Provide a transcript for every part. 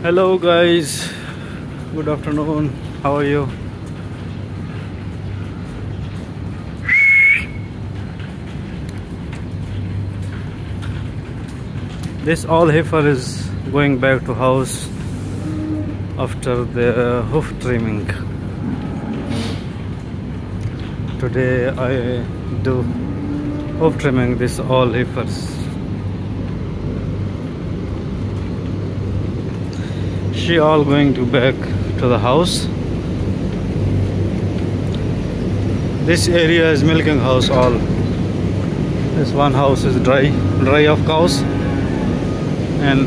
Hello guys, good afternoon. How are you? This all heifer is going back to house after the hoof trimming. Today I do hoof trimming this all heifers. She all going to back to the house. This area is milking house all. This one house is dry of cows, and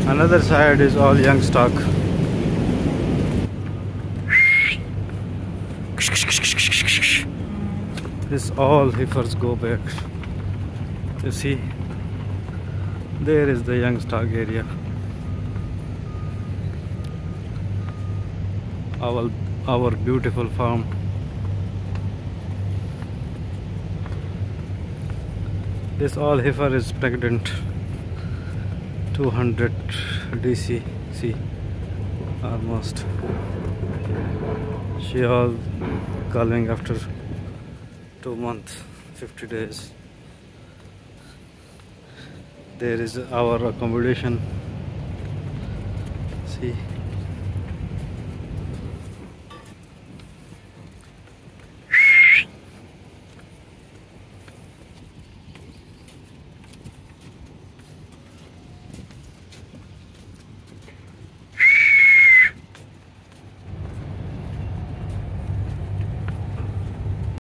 another side is all young stock. This all heifers go back. You see, there is the young stock area. Our beautiful farm. This all heifer is pregnant. 200 DC. See, almost. She all calving after 2 months, 50 days. There is our accommodation. See.